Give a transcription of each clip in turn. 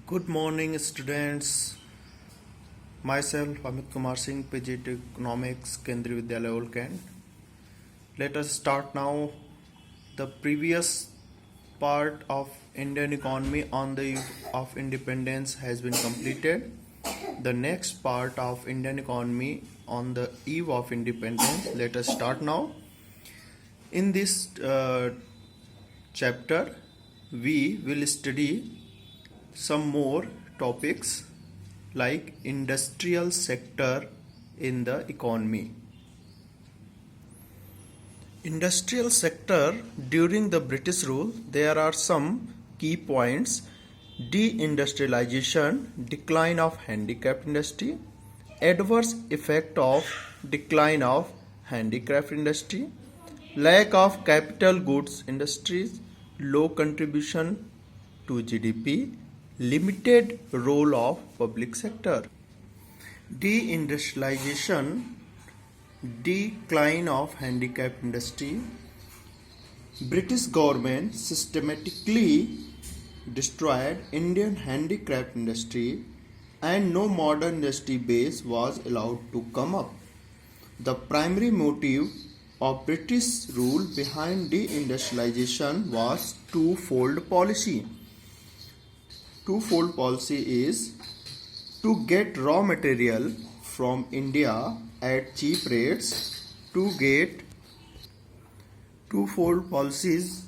Good morning, students. Myself, Amit Kumar Singh, PGT Economics, Kendriya Vidyalaya Old Kent. Let us start now. The previous part of Indian economy on the eve of independence has been completed. The next part of Indian economy on the eve of independence. Let us start now. In this chapter, we will study some more topics like industrial sector in the economy. Industrial sector during the British rule, there are some key points: deindustrialization, decline of handicraft industry, adverse effect of decline of handicraft industry, lack of capital goods industries, low contribution to GDP, limited role of public sector. Deindustrialization, decline of handicraft industry. British government systematically destroyed Indian handicraft industry and no modern industry base was allowed to come up. The primary motive of British rule behind deindustrialization was twofold policy. Twofold policy is to get raw material from India at cheap rates. Twofold policies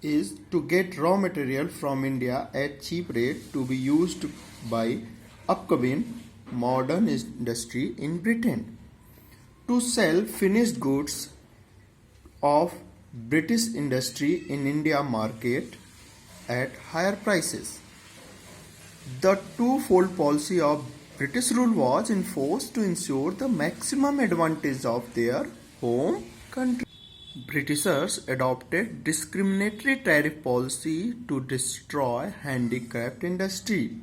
is to get raw material from India at cheap rate to be used by upcoming modern industry in Britain, to sell finished goods of British industry in India market at higher prices. The twofold policy of British rule was enforced to ensure the maximum advantage of their home country. Britishers adopted discriminatory tariff policy to destroy handicraft industry.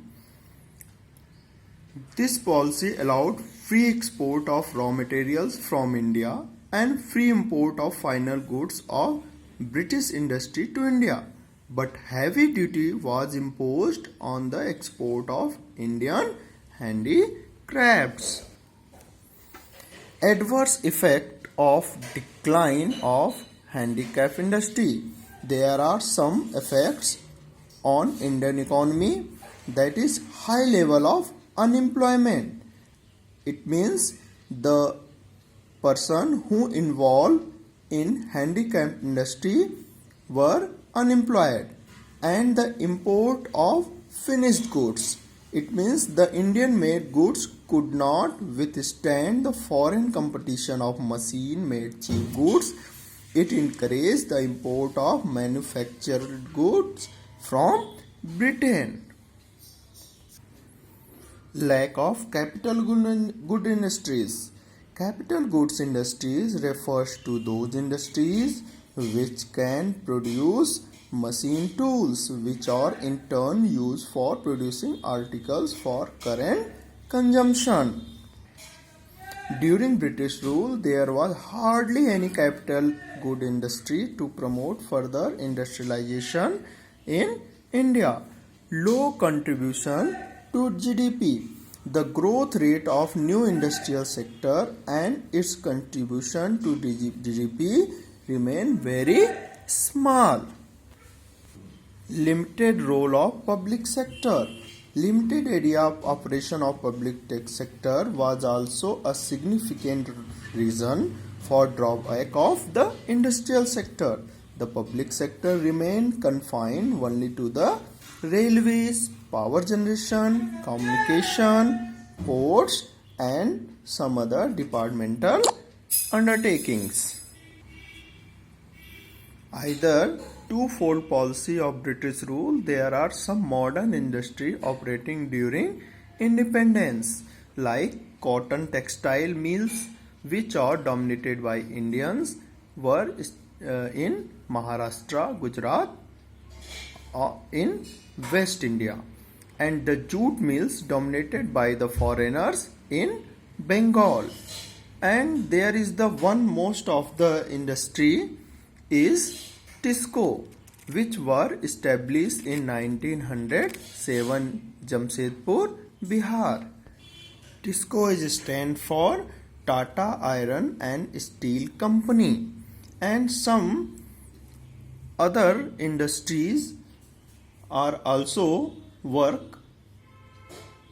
This policy allowed free export of raw materials from India and free import of final goods of British industry to India, but heavy duty was imposed on the export of Indian handicrafts. Adverse effect of decline of handicraft industry. There are some effects on Indian economy, that is high level of unemployment. It means the person who involved in handicraft industry were unemployed, and the import of finished goods. It means the Indian made goods could not withstand the foreign competition of machine made cheap goods. It encouraged the import of manufactured goods from Britain. Lack of capital good industries. Capital goods industries refers to those industries which can produce machine tools which are in turn used for producing articles for current consumption. During British rule, there was hardly any capital good industry to promote further industrialization in India. Low contribution to GDP. The growth rate of new industrial sector and its contribution to GDP remain very small. Limited role of public sector. Limited area of operation of public sector was also a significant reason for drawback of the industrial sector. The public sector remained confined only to the railways, power generation, communication, ports, and some other departmental undertakings. Either twofold policy of British rule, there are some modern industry operating during independence, like cotton textile mills, which are dominated by Indians, were in Maharashtra, Gujarat, in West India, and the jute mills dominated by the foreigners in Bengal. And there is the one most of the industry is Tisco. which were established in 1907 Jamshedpur, Bihar. TISCO is stand for Tata Iron and Steel Company, and some other industries are also work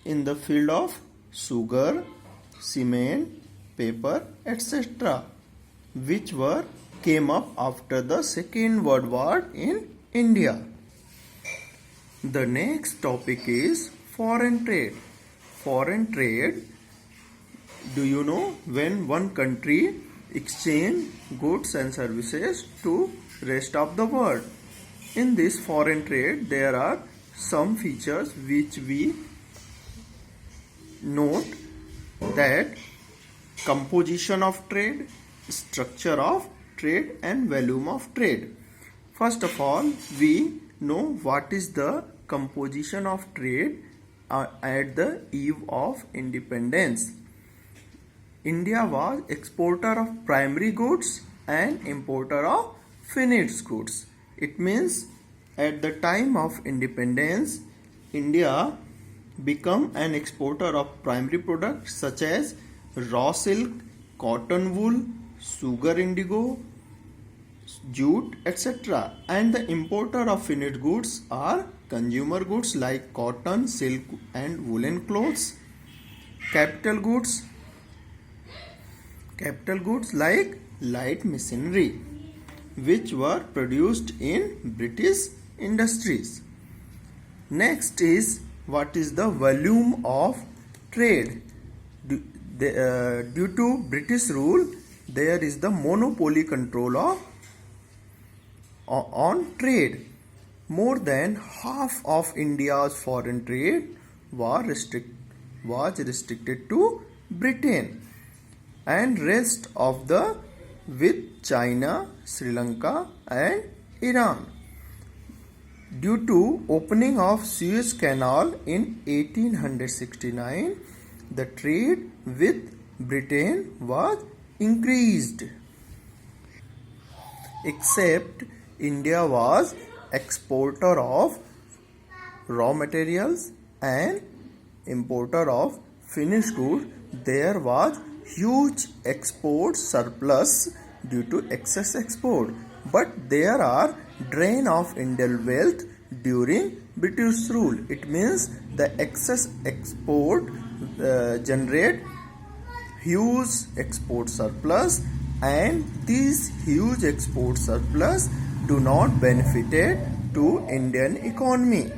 in the field of sugar, cement, paper, etc., which were came up after the Second World War in India. The next topic is foreign trade. Foreign trade, do you know, when one country exchange goods and services to rest of the world? In this foreign trade, there are some features which we note, that composition of trade, structure of trade, and volume of trade. First of all, we know what is the composition of trade at the eve of independence. India was exporter of primary goods and importer of finished goods. It means at the time of independence, India become an exporter of primary products such as raw silk, cotton wool, sugar indigo, jute, etc. And the importer of finished goods are consumer goods like cotton, silk and woolen clothes. Capital goods like light machinery, which were produced in British industries. Next is, what is the volume of trade? Due to British rule, there is the monopoly control on trade. More than half of India's foreign trade was restricted to Britain, and rest of the with China, Sri Lanka and Iran. Due to opening of Suez Canal in 1869, the trade with Britain was increased. Except India was exporter of raw materials and importer of finished goods, there was huge export surplus due to excess export. But there are drain of Indian wealth during British rule. It means the excess export generate huge export surplus, and these huge export surplus do not benefit to Indian economy.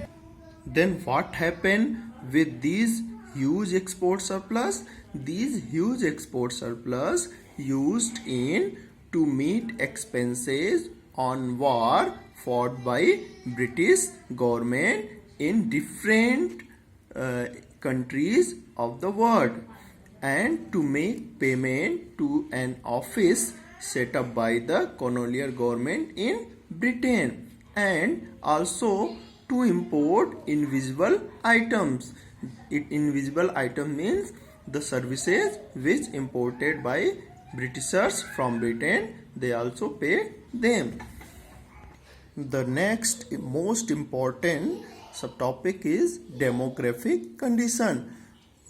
Then what happened with these huge export surplus? These huge export surplus used in to meet expenses on war fought by British government in different countries of the world, and to make payment to an office set up by the colonial government in Britain, and also to import invisible items. Invisible item means the services which imported by Britishers from Britain, they also pay them. The next most important subtopic is demographic condition.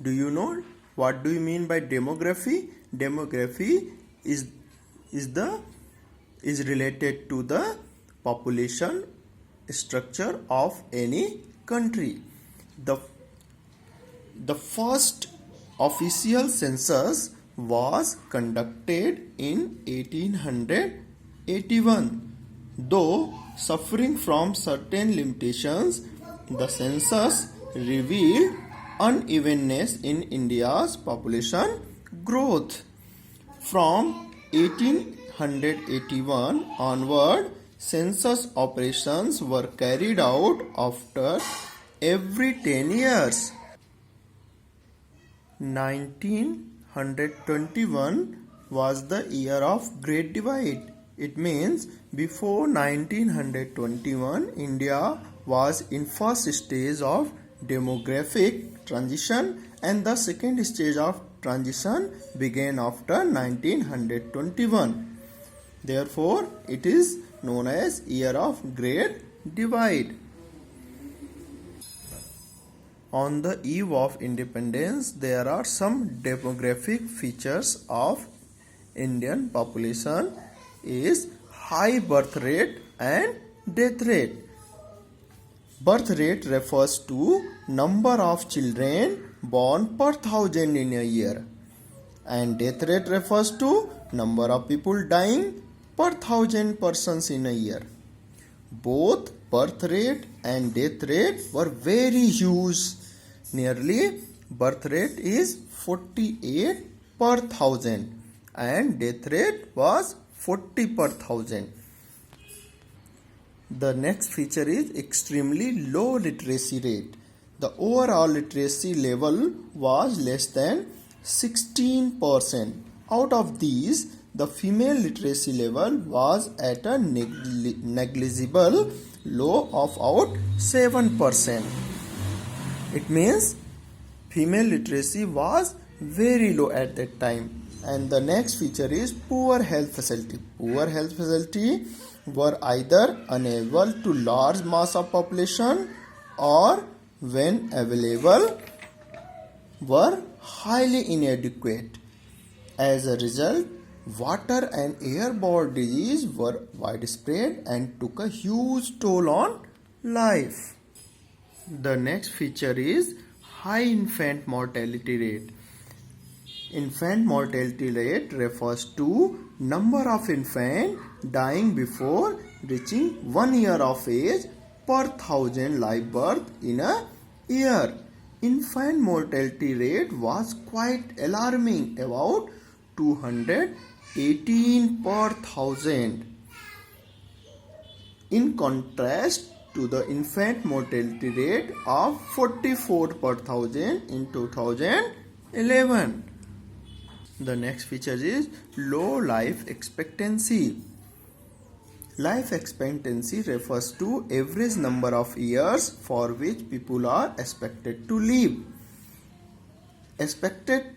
Do you know what do you mean by demography? Demography is related to the population structure of any country. The first official census was conducted in 1881. Though suffering from certain limitations, the census revealed unevenness in India's population growth. From 1881 onward, census operations were carried out after every 10 years. 1921 was the year of Great Divide. It means before 1921, India was in first stage of demographic transition, and the second stage of transition began after 1921. Therefore, it is known as Year of Great Divide. On the eve of independence, there are some demographic features of Indian population is high birth rate and death rate. Birth rate refers to number of children born per thousand in a year, and death rate refers to number of people dying per thousand persons in a year. Both birth rate and death rate were very huge. Nearly birth rate is 48 per thousand and death rate was 40 per thousand. The next feature is extremely low literacy rate. The overall literacy level was less than 16%. Out of these, the female literacy level was at a negligible low of about 7%. It means female literacy was very low at that time. And the next feature is poor health facility. Poor health facility were either unable to large mass of population or when available were highly inadequate. As a result, water and airborne disease were widespread and took a huge toll on life. The next feature is high infant mortality rate. Infant mortality rate refers to number of infants dying before reaching 1 year of age per thousand live birth in a year. Infant mortality rate was quite alarming, about 218 per thousand. In contrast to the infant mortality rate of 44 per thousand in 2011. The next feature is low life expectancy. Life expectancy refers to average number of years for which people are expected to live. Expected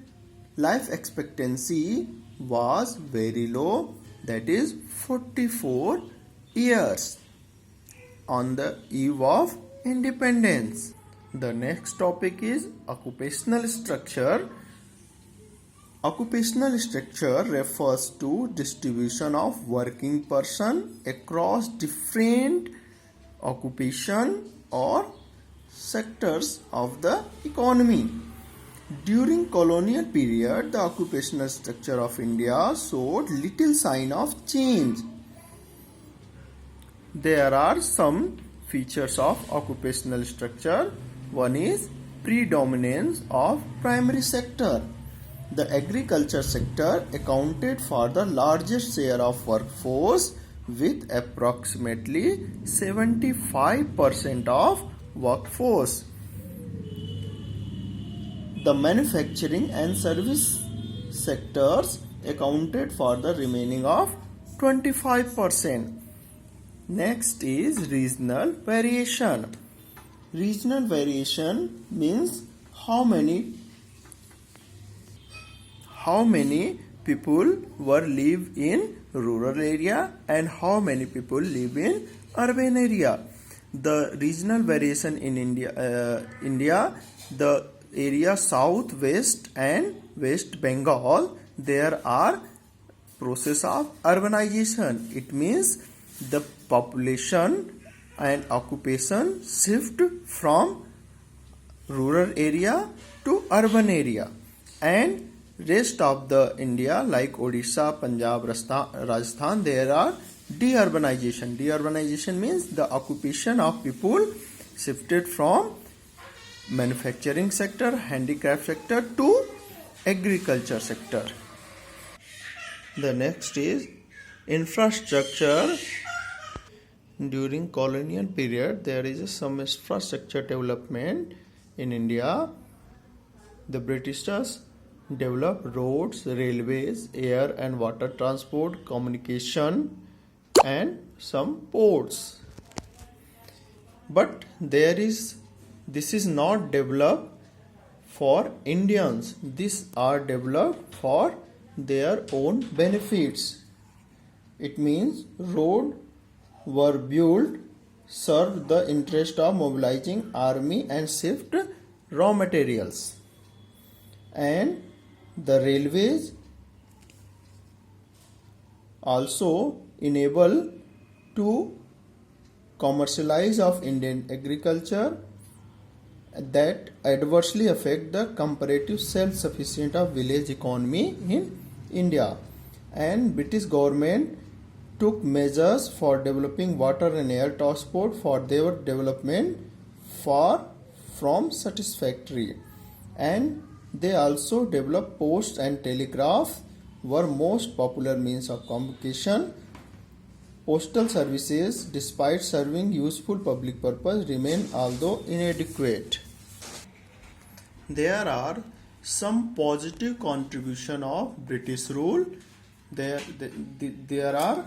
life expectancy was very low, that is 44 years on the eve of independence. The next topic is occupational structure. Occupational structure refers to distribution of working person across different occupation or sectors of the economy. During colonial period, the occupational structure of India showed little sign of change. There are some features of occupational structure. One is predominance of primary sector. The agriculture sector accounted for the largest share of workforce with approximately 75% of workforce. The manufacturing and service sectors accounted for the remaining of 25%. Next is regional variation. Regional variation means how many people live in rural area and how many people live in urban area. The regional variation in India, the area south, west and West Bengal, there are process of urbanization. It means the population and occupation shift from rural area to urban area, and rest of the India like Odisha, Punjab, Rajasthan, there are deurbanization. Deurbanization means the occupation of people shifted from manufacturing sector, handicraft sector to agriculture sector. The next is infrastructure. During colonial period, there is some infrastructure development in India. The Britishers developed roads, railways, air and water transport, communication and some ports. But this is not developed for Indians. These are developed for their own benefits. It means road, were built served the interest of mobilizing army and shift raw materials. And the railways also enable to commercialize of Indian agriculture that adversely affect the comparative self-sufficient of village economy in India. And British government took measures for developing water and air transport for their development far from satisfactory. And they also developed post and telegraph were most popular means of communication. Postal services, despite serving useful public purpose, remain although inadequate. There are some positive contribution of British rule. There are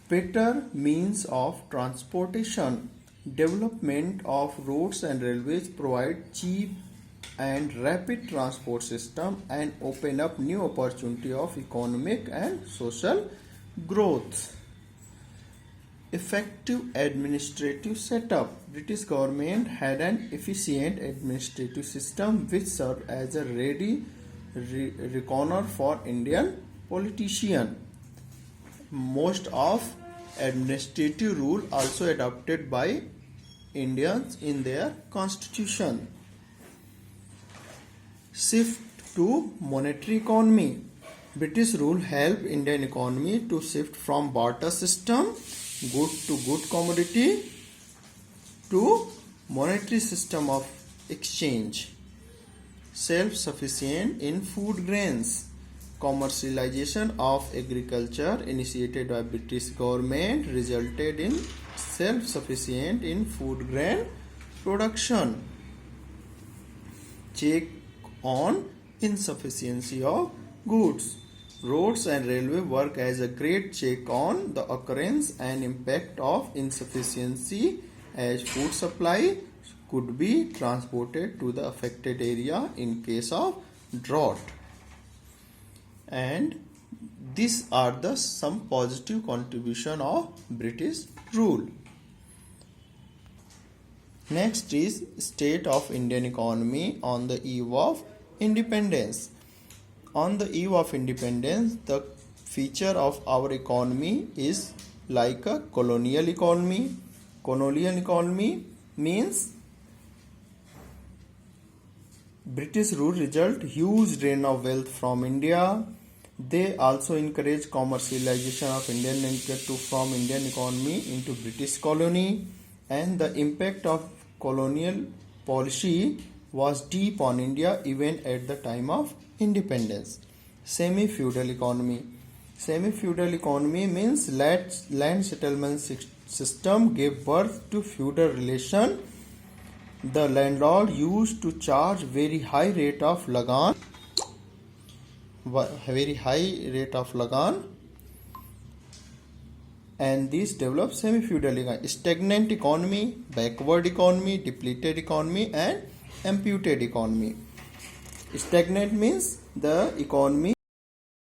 better means of transportation. Development of roads and railways provide cheap and rapid transport system and open up new opportunity of economic and social growth. Effective administrative setup. British government had an efficient administrative system which served as a ready reckoner for Indian politicians. Most of administrative rule also adopted by Indians in their constitution. Shift to monetary economy. British rule helped Indian economy to shift from barter system, good to good commodity, to monetary system of exchange. Self-sufficient in food grains. Commercialization of agriculture initiated by British government resulted in self-sufficient in food grain production. Check on insufficiency of goods. Roads and railway work as a great check on the occurrence and impact of insufficiency as food supply could be transported to the affected area in case of drought. And these are the some positive contribution of British rule. Next is state of Indian economy on the eve of independence. On the eve of independence, the feature of our economy is like a colonial economy. Colonial economy means British rule result huge drain of wealth from India. They also encourage commercialization of Indian agriculture from Indian economy into British colony, and the impact of colonial policy was deep on India even at the time of independence. Semi-feudal economy. Semi-feudal economy means land settlement system gave birth to feudal relation. The landlord used to charge very high rate of lagan, and this developed semi-feudal economy. Stagnant economy, backward economy, depleted economy, and amputated economy. Stagnant means the economy